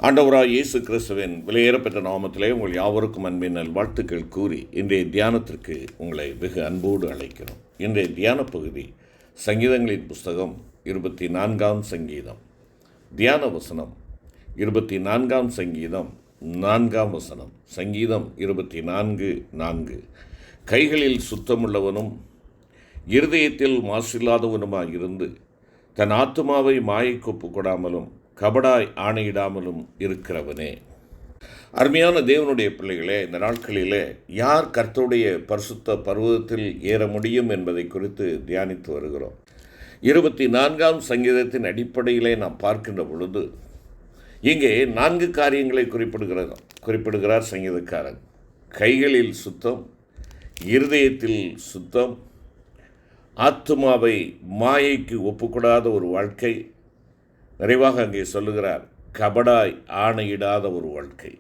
ஆண்டவராய் இயேசு கிறிஸ்துவின் விலையேறப்பெற்ற நாமத்திலே உங்கள் யாவருக்கும் அன்பின் வாழ்த்துக்கள் கூறி இன்றைய தியானத்திற்கு உங்களை வெகு அன்போடு அழைக்கிறோம். இன்றைய தியான பகுதி சங்கீதங்களின் புஸ்தகம் 24ஆம் சங்கீதம். தியான வசனம் 24ஆம் சங்கீதம் 4ஆம் வசனம். சங்கீதம் 24:4. கைகளில் சுத்தமுள்ளவனும் இருதயத்தில் மாசில்லாதவனுமாய் இருந்து தன் ஆத்துமாவை மாயைக்கு ஒப்புக்கொடாமலும் கபடாய் ஆணையிடாமலும் இருக்கிறவனே. அருமையான தேவனுடைய பிள்ளைகளே, இந்த நாட்களிலே யார் கர்த்தருடைய பரிசுத்த பர்வதத்தில் ஏற முடியும் என்பதை குறித்து தியானித்து வருகிறோம். 24ஆம் சங்கீதத்தின் அடிப்படையிலே நாம் பார்க்கின்ற பொழுது இங்கே 4 காரியங்களை குறிப்பிடுகிறார் சங்கீதக்காரன். கைகளில் சுத்தம், இருதயத்தில் சுத்தம், ஆத்துமாவை மாயைக்கு ஒப்புக்கூடாத ஒரு வாழ்க்கை, நிறைவாக அங்கே சொல்லுகிறார் கபடாய் ஆணையிடாத ஒரு வாழ்க்கை.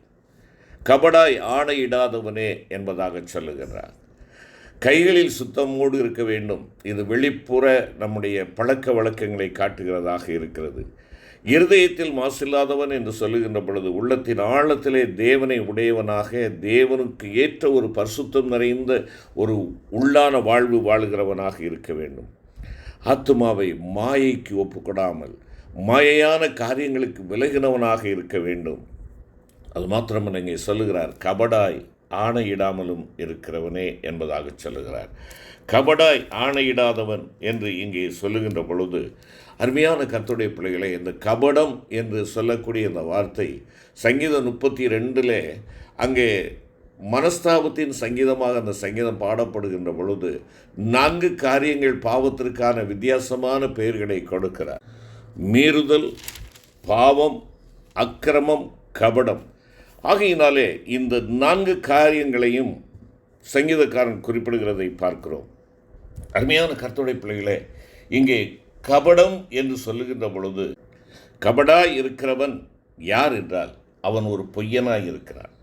கபடாய் ஆணையிடாதவனே என்பதாக சொல்லுகிறார். கைகளில் சுத்தமோடு இருக்க வேண்டும். இது வெளிப்புற நம்முடைய பழக்க வழக்கங்களை காட்டுகிறதாக இருக்கிறது. இருதயத்தில் மாசில்லாதவன் என்று சொல்லுகின்ற பொழுது உள்ளத்தின் ஆழத்திலே தேவனை உடையவனாக, தேவனுக்கு ஏற்ற ஒரு பரிசுத்தம் நிறைந்த ஒரு உள்ளான வாழ்வு வாழுகிறவனாக இருக்க வேண்டும். ஆத்துமாவை மாயைக்கு ஒப்புக்கொடாமல் மாயையான காரியங்களுக்கு விலகினவனாக இருக்க வேண்டும். அது மாத்திரமல்ல, இங்கே சொல்லுகிறார் கபடாய் ஆணையிடாமலும் இருக்கிறவனே என்பதாக சொல்லுகிறார். கபடாய் ஆணையிடாதவன் என்று இங்கே சொல்லுகின்ற பொழுது அருமையான கர்த்தருடைய பிள்ளைகளை, இந்த கபடம் என்று சொல்லக்கூடிய இந்த வார்த்தை சங்கீதம் 32 அங்கே மனஸ்தாபத்தின் சங்கீதமாக அந்த சங்கீதம் பாடப்படுகின்ற பொழுது 4 காரியங்கள் பாவத்திற்கான வித்தியாசமான பெயர்களை கொடுக்கிறார். மீறுதல், பாவம், அக்கிரமம், கபடம். ஆகையினாலே இந்த 4 காரியங்களையும் சங்கீதக்காரன் குறிப்பிடுகிறதை பார்க்கிறோம். அருமையான கர்த்தருடைய பிள்ளைகளே, இங்கே கபடம் என்று சொல்லுகின்ற பொழுது கபடாய் இருக்கிறவன் யார் என்றால் அவன் ஒரு பொய்யனாய் இருக்கிறான்.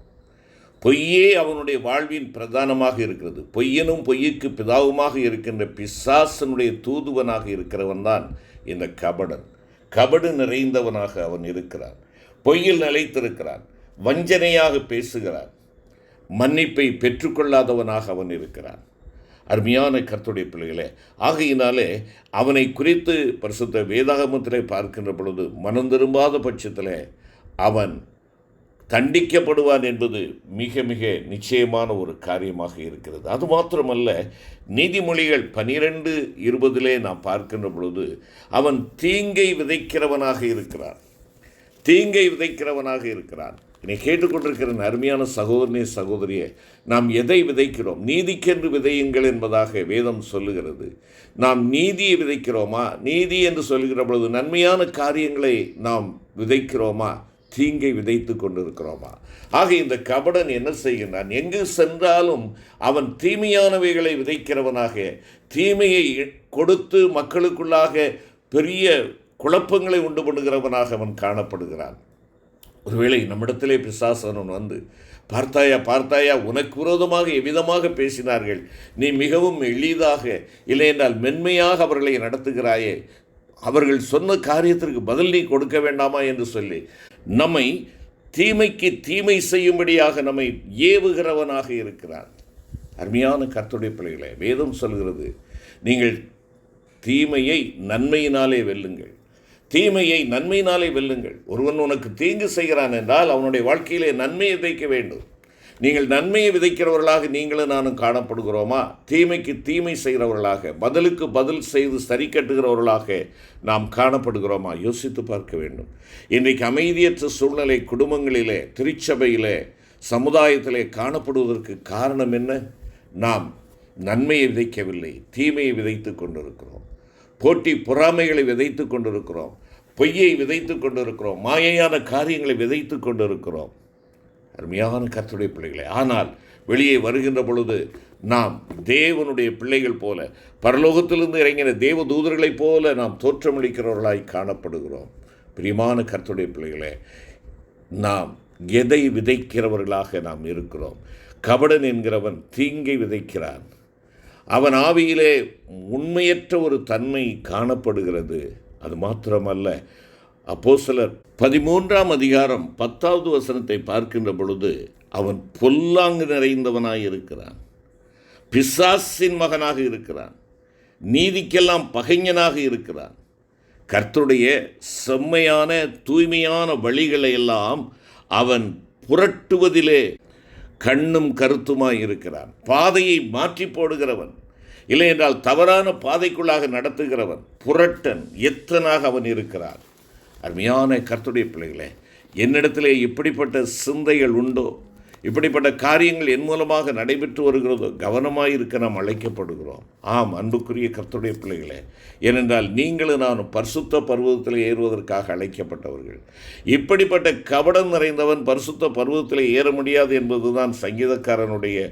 பொய்யே அவனுடைய வாழ்வின் பிரதானமாக இருக்கிறது. பொய்யனும் பொய்யுக்கு பிதாவுமாக இருக்கின்ற பிசாசனுடைய தூதுவனாக இருக்கிறவன் தான் இந்த கபடன். கபடு நிறைந்தவனாக அவன் இருக்கிறான். பொய்யில் நிலைத்திருக்கிறான். வஞ்சனையாக பேசுகிறான். மன்னிப்பை பெற்றுக்கொள்ளாதவனாக அவன் இருக்கிறான். அருமையான கர்த்தருடைய பிள்ளைகளே, ஆகையினாலே அவனை குறித்து பரிசுத்த வேதாகமத்திலே பார்க்கின்ற பொழுது மனம் திரும்பாத பட்சத்தில் அவன் தண்டிக்கப்படுவான் என்பது மிக மிக நிச்சயமான ஒரு காரியமாக இருக்கிறது. அது மாத்திரமல்ல, நீதிமொழிகள் 12:20 நாம் பார்க்கின்ற பொழுது அவன் தீங்கை விதைக்கிறவனாக இருக்கிறான். தீங்கை விதைக்கிறவனாக இருக்கிறான். என்னை கேட்டுக்கொண்டிருக்கிற அருமையான சகோதரனே, சகோதரியே, நாம் எதை விதைக்கிறோம்? நீதிக்கென்று விதையுங்கள் என்பதாக வேதம் சொல்லுகிறது. நாம் நீதியை விதைக்கிறோமா? நீதி என்று சொல்லுகிற பொழுது நன்மையான காரியங்களை நாம் விதைக்கிறோமா? தீங்கை விதைத்து கொண்டிருக்கிறோமா? ஆக இந்த கபடன் என்ன செய்கின்றான்? எங்கு சென்றாலும் அவன் தீமையானவைகளை விதைக்கிறவனாக, தீமையை கொடுத்து மக்களுக்குள்ளாக பெரிய குழப்பங்களை உண்டு பண்ணுகிறவனாக அவன் காணப்படுகிறான். ஒருவேளை நம்மிடத்திலே பிசாசனன் வந்து பார்த்தாயா உனக்கு விரோதமாக எவ்விதமாக பேசினார்கள், நீ மிகவும் எளிதாக இல்லை என்றால் மென்மையாக அவர்களை நடத்துகிறாயே, அவர்கள் சொன்ன காரியத்திற்கு பதில் நீ கொடுக்க வேண்டாமா என்று சொல்லி நம்மை தீமைக்கு தீமை செய்யும்படியாக நம்மை ஏவுகிறவனாக இருக்கிறான். அருமையான கர்த்தருடைய பிள்ளைகளே, வேதம் சொல்கிறது நீங்கள் தீமையை நன்மையினாலே வெல்லுங்கள். தீமையை நன்மையினாலே வெல்லுங்கள். ஒருவன் உனக்கு தீங்கு செய்கிறான் என்றால் அவனுடைய வாழ்க்கையிலே நன்மையை விதைக்க வேண்டும். நீங்கள் நன்மையை விதைக்கிறவர்களாக நீங்களும் நானும் காணப்படுகிறோமா? தீமைக்கு தீமை செய்கிறவர்களாக, பதிலுக்கு பதில் செய்து சரி கட்டுகிறவர்களாக நாம் காணப்படுகிறோமா? யோசித்து பார்க்க வேண்டும். இன்றைக்கு அமைதியற்ற சூழ்நிலை குடும்பங்களிலே, திருச்சபையிலே, சமுதாயத்திலே காணப்படுவதற்கு காரணம் என்ன? நாம் நன்மையை விதைக்கவில்லை, தீமையை விதைத்து கொண்டிருக்கிறோம். போட்டி பொறாமைகளை விதைத்து கொண்டிருக்கிறோம். பொய்யை விதைத்து கொண்டிருக்கிறோம். மாயையான காரியங்களை விதைத்து கொண்டிருக்கிறோம். அருமையான கர்த்தருடைய பிள்ளைகளே, ஆனால் வெளியே வருகின்ற பொழுது நாம் தேவனுடைய பிள்ளைகள் போல, பரலோகத்திலிருந்து இறங்கின தேவ தூதர்களைப் போல நாம் தோற்றமளிக்கிறவர்களாய் காணப்படுகிறோம். பிரியமான கர்த்தருடைய பிள்ளைகளே, நாம் எதை விதைக்கிறவர்களாக நாம் இருக்கிறோம்? கபடன் என்கிறவன் தீங்கை விதைக்கிறான். அவன் ஆவியிலே உண்மையற்ற ஒரு தன்மை காணப்படுகிறது. அது மாத்திரமல்ல, அப்போஸ்தலர் 13ஆம் அதிகாரம் 10வது வசனத்தை பார்க்கின்ற பொழுது, அவன் பொல்லாங்கு நிறைந்தவனாய் இருக்கிறான், பிசாசின் மகனாக இருக்கிறான், நீதிக்கெல்லாம் பகைஞனாக இருக்கிறான், கர்த்தருடைய செம்மையான தூய்மையான வழிகளை எல்லாம் அவன் புரட்டுவதிலே கண்ணும் கருத்துமாய் இருக்கிறான். பாதையை மாற்றி போடுகிறவன், இல்லை என்றால் தவறான பாதைக்குள்ளாக நடத்துகிறவன், புரட்டன், எத்தனாக அவன் இருக்கிறான். அருமையான கர்த்தருடைய பிள்ளைகளே, என்னிடத்திலே இப்படிப்பட்ட சிந்தைகள் உண்டோ, இப்படிப்பட்ட காரியங்கள் என் மூலமாக நடைபெற்று வருகிறதோ, கவனமாக இருக்க நாம் அழைக்கப்படுகிறோம். ஆம் அன்புக்குரிய கர்த்தருடைய பிள்ளைகளே, ஏனென்றால் நீங்களும் நானும் பரிசுத்த பர்வதத்தில் ஏறுவதற்காக அழைக்கப்பட்டவர்கள். இப்படிப்பட்ட கபடம் நிறைந்தவன் பரிசுத்த பர்வதத்தில் ஏற முடியாது என்பதுதான் சங்கீதக்காரனுடைய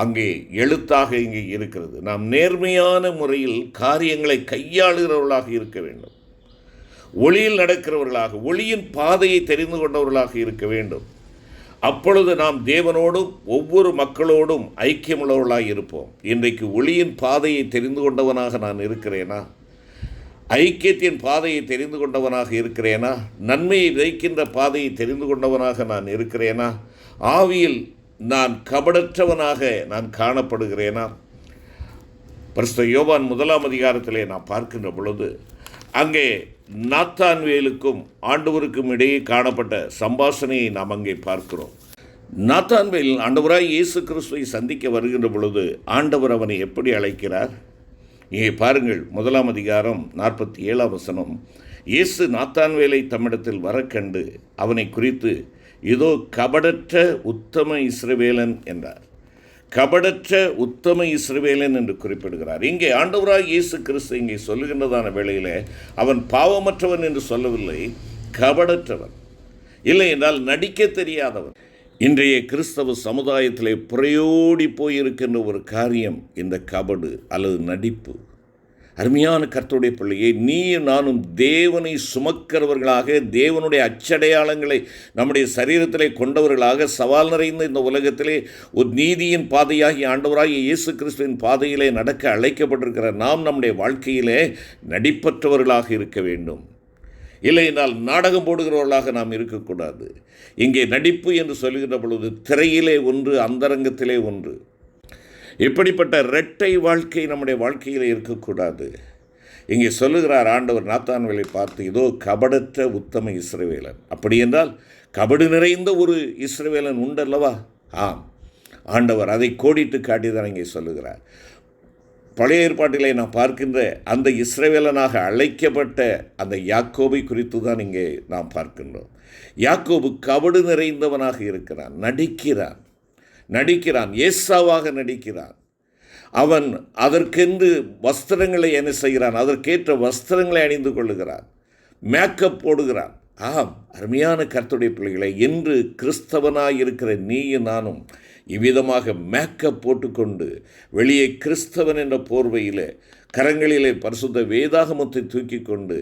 அங்கே எழுத்தாக இங்கே இருக்கிறது. நாம் நேர்மையான முறையில் காரியங்களை கையாளுகிறவர்களாக இருக்க வேண்டும். ஒளியில் நடக்கிறவர்களாக, ஒளியின் பாதையை தெரிந்து கொண்டவர்களாக இருக்க வேண்டும். அப்பொழுது நாம் தேவனோடும் ஒவ்வொரு மக்களோடும் ஐக்கியமுள்ளவர்களாக இருப்போம். இன்றைக்கு ஒளியின் பாதையை தெரிந்து கொண்டவனாக நான் இருக்கிறேனா? ஐக்கியத்தின் பாதையை தெரிந்து கொண்டவனாக இருக்கிறேனா? நன்மையை விதைக்கின்ற பாதையை தெரிந்து கொண்டவனாக நான் இருக்கிறேனா? ஆவியில் நான் கபடற்றவனாக நான் காணப்படுகிறேனா? பரிசுத்த யோவான் 1ஆம் அதிகாரத்திலே நான் பார்க்கின்ற பொழுது, அங்கே நாத்தான்வேலுக்கும் ஆண்டவருக்கும் இடையே காணப்பட்ட சம்பாஷணையை நாம் அங்கே பார்க்கிறோம். நாத்தான்வேல் ஆண்டவராய் இயேசு கிறிஸ்துவை சந்திக்க வருகின்ற பொழுது ஆண்டவர் அவனை எப்படி அழைக்கிறார்? இங்கே பாருங்கள், 1ஆம் அதிகாரம் 47ஆம் வசனம். இயேசு நாத்தான்வேலை தம்மிடத்தில் வர கண்டு அவனை குறித்து, இதோ கபடற்ற உத்தம இஸ்ரவேலன் என்றார். கபடற்ற உத்தம இஸ்ரவேலன் என்று குறிப்பிடுகிறார். இங்கே ஆண்டவராய் இயேசு கிறிஸ்து இங்கே சொல்லுகின்றதான வேளையிலே அவன் பாவமற்றவன் என்று சொல்லவில்லை, கபடற்றவன். இல்லை என்றால் நடிக்க தெரியாதவன். இன்றைய கிறிஸ்தவ சமுதாயத்திலே புறையோடி போயிருக்கின்ற ஒரு காரியம் இந்த கபடு அல்லது நடிப்பு. அருமையான கர்த்தருடைய பிள்ளையை, நீ நானும் தேவனை சுமக்கிறவர்களாக, தேவனுடைய அச்சடையாளங்களை நம்முடைய சரீரத்திலே கொண்டவர்களாக, சவால் நிறைந்த இந்த உலகத்திலே ஒரு நீதியின் பாதையாகி ஆண்டவராகிய இயேசு கிறிஸ்துவின் பாதையிலே நடக்க அழைக்கப்பட்டிருக்கிற நாம் நம்முடைய வாழ்க்கையிலே நடிப்பற்றவர்களாக இருக்க வேண்டும். இல்லை என்றால் நாடகம் போடுகிறவர்களாக நாம் இருக்கக்கூடாது. இங்கே நடிப்பு என்று சொல்லுகின்ற பொழுது திரையிலே ஒன்று, அந்தரங்கத்திலே ஒன்று. இப்படிப்பட்ட இரட்டை வாழ்க்கை நம்முடைய வாழ்க்கையில் இருக்கக்கூடாது. இங்கே சொல்லுகிறார் ஆண்டவர் நாத்தான்வேலை பார்த்து, இதோ கபடற்ற உத்தம இஸ்ரவேலன். அப்படி என்றால் கபடு நிறைந்த ஒரு இஸ்ரவேலன் உண்டல்லவா? ஆம், ஆண்டவர் அதை கோடிட்டு காட்டிதான் இங்கே சொல்லுகிறார். பழைய ஏற்பாட்டிலே நான் பார்க்கின்ற அந்த இஸ்ரவேலனாக அழைக்கப்பட்ட அந்த யாக்கோபை குறித்து தான் இங்கே நாம் பார்க்கின்றோம். யாக்கோபு கபடு நிறைந்தவனாக இருக்கிறான், நடிக்கிறான், ஏசாவாக நடிக்கிறான். அவன் அதற்கென்று வஸ்திரங்களை என்ன செய்கிறான்? அதற்கேற்ற வஸ்திரங்களை அணிந்து கொள்ளுகிறான், மேக்கப் போடுகிறான். ஆம் அருமையான கர்த்தருடைய பிள்ளைகளை, இன்று கிறிஸ்தவனாய் இருக்கிற நீயும் நானும் இவ்விதமாக மேக்கப் போட்டுக்கொண்டு வெளியே கிறிஸ்தவன் என்ற போர்வையில் கரங்களிலே பரிசுத்த வேதாகமத்தை தூக்கி கொண்டு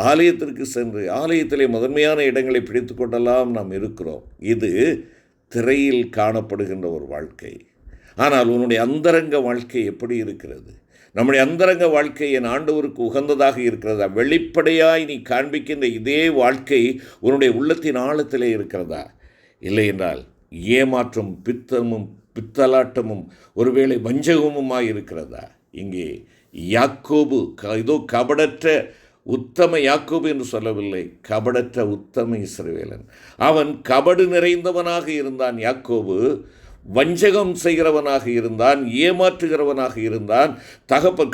ஆலயத்திற்கு சென்று ஆலயத்திலே முதன்மையான இடங்களை பிடித்து கொண்டெல்லாம் நாம் இருக்கிறோம். இது திரையில் காணப்படுகின்ற ஒரு வாழ்க்கை. ஆனால் உன்னுடைய அந்தரங்க வாழ்க்கை எப்படி இருக்கிறது? நம்முடைய அந்தரங்க வாழ்க்கை என் ஆண்டவருக்கு உகந்ததாக இருக்கிறதா? வெளிப்படையாய் நீ காண்பிக்கின்ற இதே வாழ்க்கை உன்னுடைய உள்ளத்தின் ஆழத்திலே இருக்கிறதா? இல்லை என்றால் ஏமாற்றும், பித்தலாட்டமும் ஒருவேளை வஞ்சகமுமாய் இருக்கிறதா? இங்கே யாக்கோபு இதோ கபடற்ற உத்தம யாக்கோபு என்று சொல்லவில்லை, கபடற்ற உத்தம இஸ்ரவேலன். அவன் கபடு நிறைந்தவனாக இருந்தான். யாக்கோபு வஞ்சகம் செய்கிறவனாக இருந்தான், ஏமாற்றுகிறவனாக இருந்தான்,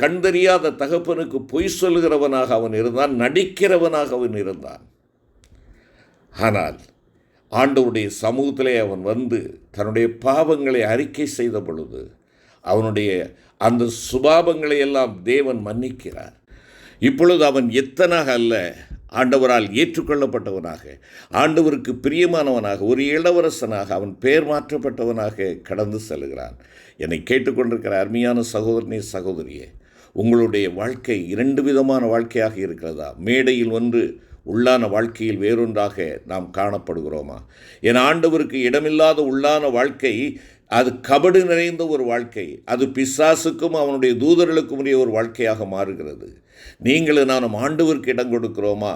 கண்டறியாத தகப்பனுக்கு பொய் சொல்லுகிறவனாக அவன் இருந்தான், நடிக்கிறவனாக அவன் இருந்தான். ஆனால் ஆண்டவருடைய சமூகத்திலே அவன் வந்து தன்னுடைய பாவங்களை அறிக்கை செய்த பொழுது அவனுடைய அந்த சுபாவங்களை எல்லாம் தேவன் மன்னிக்கிறார். இப்பொழுது அவன் எத்தனாக அல்ல, ஆண்டவரால் ஏற்றுக்கொள்ளப்பட்டவனாக, ஆண்டவருக்கு பிரியமானவனாக, ஒரு இளவரசனாக, அவன் பெயர் மாற்றப்பட்டவனாக கடந்து செல்கிறான். என்னை கேட்டுக்கொண்டிருக்கிற அருமையான சகோதரனே, சகோதரியே, உங்களுடைய வாழ்க்கை இரண்டு விதமான வாழ்க்கையாக இருக்கிறதா? மேடையில் ஒன்று, உள்ளான வாழ்க்கையில் வேறொன்றாக நாம் காணப்படுகிறோமா? என் ஆண்டவருக்கு இடமில்லாத உள்ளான வாழ்க்கை அது கபடு நிறைந்த ஒரு வாழ்க்கை. அது பிசாசுக்கும் அவனுடைய தூதர்களுக்கும் உரிய ஒரு வாழ்க்கையாக மாறுகிறது. நீங்களும் நானும் ஆண்டவருக்கு இடம் கொடுக்கிறோமா?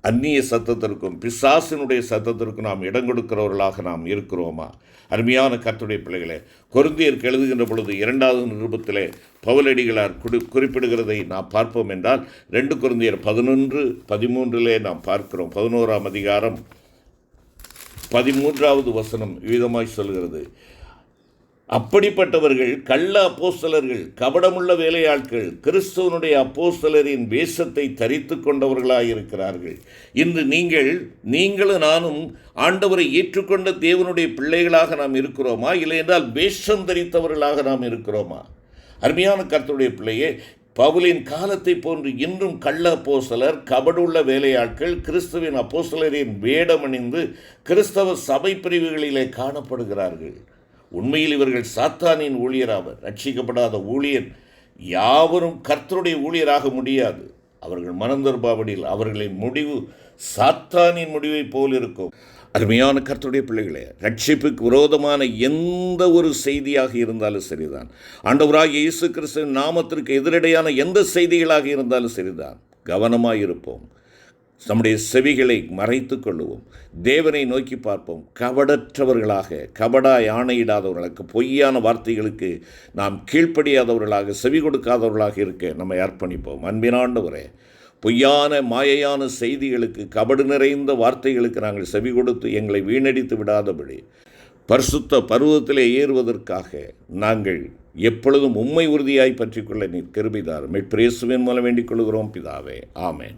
அந்நிய சத்தத்திற்கும் பிசாசினுடைய சத்தத்திற்கும் நாம் இடம் கொடுக்கிறவர்களாக நாம் இருக்கிறோமா? அருமையான கர்த்தருடைய பிள்ளைகளே, கொரிந்தியருக்கு எழுதுகின்ற பொழுது 2வது நிருபத்திலே பவுலடிகளார் குறிப்பிடுகிறதை நாம் பார்ப்போம் என்றால் 2 கொரிந்தியர் 11:13 நாம் பார்க்கிறோம். 11ஆம் அதிகாரம் 13வது வசனம் விதமாய் சொல்கிறது, அப்படிப்பட்டவர்கள் கள்ள அப்போஸ்தலர்கள், கபடமுள்ள வேலையாட்கள், கிறிஸ்துவனுடைய அப்போஸ்தலரின் வேஷத்தை தரித்து கொண்டவர்களாயிருக்கிறார்கள். இன்று நீங்களும் நானும் ஆண்டவரை ஏற்றுக்கொண்ட தேவனுடைய பிள்ளைகளாக நாம் இருக்கிறோமா, இல்லை என்றால் வேஷம் தரித்தவர்களாக நாம் இருக்கிறோமா? அருமையான கர்த்தருடைய பிள்ளையே, பவுலின் காலத்தை போன்று இன்றும் கள்ள அப்போஸ்தலர், கபடுள்ள வேலையாட்கள், கிறிஸ்துவின் அப்போஸ்தலரின் வேடமணிந்து கிறிஸ்தவ சபை பிரிவுகளிலே காணப்படுகிறார்கள். உண்மையில் இவர்கள் சாத்தானின் ஊழியராவர். ரட்சிக்கப்படாத ஊழியர் யாவரும் கர்த்தருடைய ஊழியராக முடியாது. அவர்கள் மனந்தொருபாவடியில் அவர்களின் முடிவு சாத்தானின் முடிவை போல் இருக்கும். அருமையான கர்த்தருடைய பிள்ளைகளே, ரட்சிப்புக்கு விரோதமான எந்த ஒரு செய்தியாக இருந்தாலும் சரிதான், ஆண்டவராகிய இயேசு கிறிஸ்துவின் நாமத்திற்கு எதிரடையான எந்த செய்திகளாக இருந்தாலும் சரிதான், கவனமாக இருப்போம். நம்முடைய செவிகளை மறைத்து கொள்ளுவோம். தேவனை நோக்கி பார்ப்போம். கபடற்றவர்களாக, கபடாய் ஆணையிடாதவர்களுக்கு, பொய்யான வார்த்தைகளுக்கு நாம் கீழ்ப்படியாதவர்களாக, செவி கொடுக்காதவர்களாக இருக்க நம்மை அர்ப்பணிப்போம். அன்பின் ஆண்டவரே, பொய்யான மாயையான செய்திகளுக்கு, கபடு நிறைந்த வார்த்தைகளுக்கு நாங்கள் செவி கொடுத்து எங்களை வீணடித்து விடாதபடி பரிசுத்த பருவத்திலே ஏறுவதற்காக நாங்கள் எப்பொழுதும் உம்மை உறுதியாய் பற்றிக்கொள்ள நீர் கிருபை தாரும். மீட்பர் இயேசுவின் மூலம் வேண்டிக் கொள்கிறோம் பிதாவே, ஆமென்.